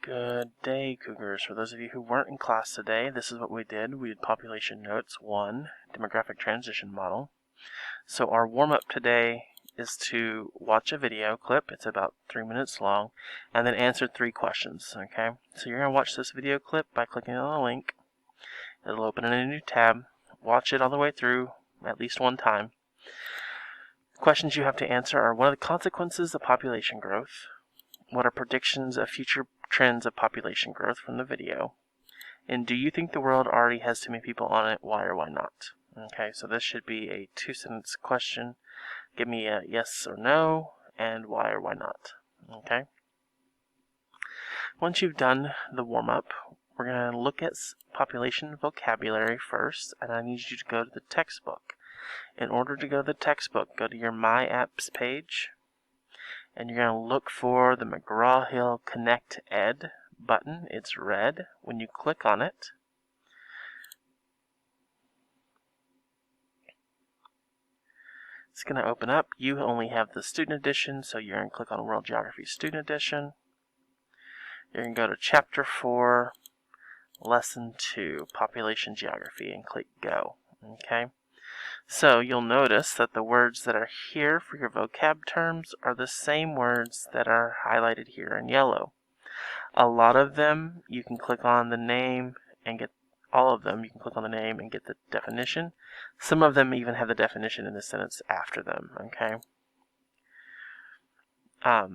Good day, Cougars. For those of you who weren't in class today, this is what we did. We did Population Notes 1, Demographic Transition Model. So our warm-up today is to watch a video clip. It's about 3 minutes long, and then answer 3 questions, okay? So you're going to watch this video clip by clicking on the link. It'll open in a new tab. Watch it all the way through at least one time. The questions you have to answer are: what are the consequences of population growth? What are predictions of future trends of population growth from the video? And do you think the world already has too many people on it? Why or why not? Okay, so this should be a 2-sentence question. Give me a yes or no, and why or why not. Okay. Once you've done the warm-up, we're going to look at population vocabulary first, and I need you to go to the textbook. In order to go to the textbook, go to your My Apps page, and you're going to look for the McGraw-Hill Connect Ed button. It's red. When you click on it, it's going to open up. You only have the student edition, so you're going to click on World Geography Student Edition. You're going to go to Chapter 4, Lesson 2, Population Geography, and click Go. Okay. So you'll notice that the words that are here for your vocab terms are the same words that are highlighted here in yellow. A lot of them you can click on the name and get all of them. You can click on the name and get the definition. Some of them even have the definition in the sentence after them. Okay.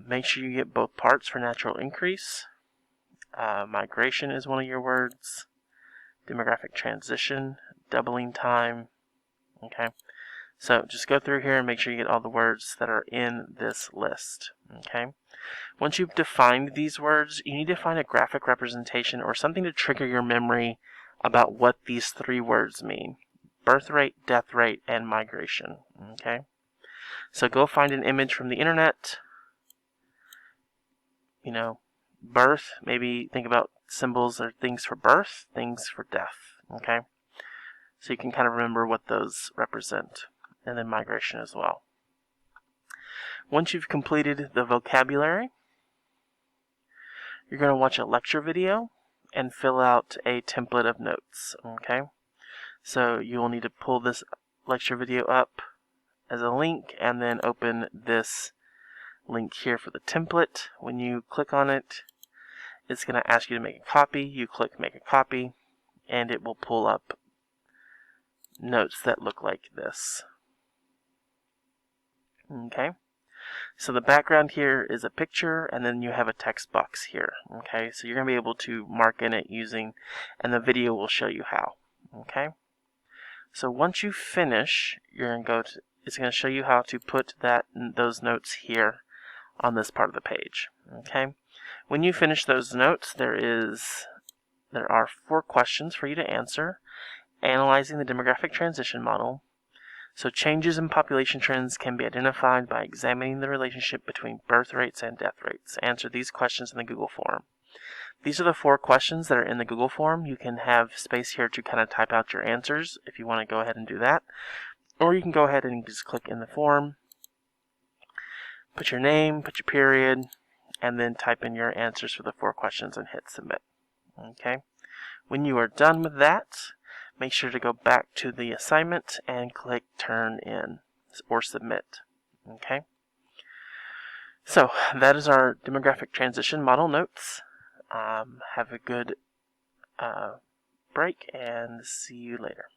Make sure you get both parts for natural increase. Migration is one of your words. Demographic transition, doubling time. Okay, so just go through here and make sure you get all the words that are in this list. Okay, once you've defined these words, you need to find a graphic representation or something to trigger your memory about what these 3 words mean: birth rate, death rate, and migration. Okay, so go find an image from the internet. You know, birth, maybe think about symbols or things for birth, things for death. Okay, so you can kind of remember what those represent, and then migration as well. Once you've completed the vocabulary, you're going to watch a lecture video and fill out a template of notes. Okay, so you will need to pull this lecture video up as a link and then open this link here for the template. When you click on it, it's going to ask you to make a copy. You click make a copy, and it will pull up notes that look like this. Okay, so the background here is a picture, and then you have a text box here. Okay, so you're going to be able to mark in it using, and the video will show you how. Okay, so once you finish, you're going to go to, it's going to show you how to put those notes here on this part of the page. Okay, when you finish those notes, there are 4 questions for you to answer. Analyzing the demographic transition model. So changes in population trends can be identified by examining the relationship between birth rates and death rates. Answer these questions in the Google form. These are the 4 questions that are in the Google form. You can have space here to kind of type out your answers if you want to go ahead and do that. Or you can go ahead and just click in the form, put your name, put your period, and then type in your answers for the 4 questions and hit submit. Okay. When you are done with that, make sure to go back to the assignment and click Turn In or Submit. Okay. So that is our demographic transition model notes. Have a good break and see you later.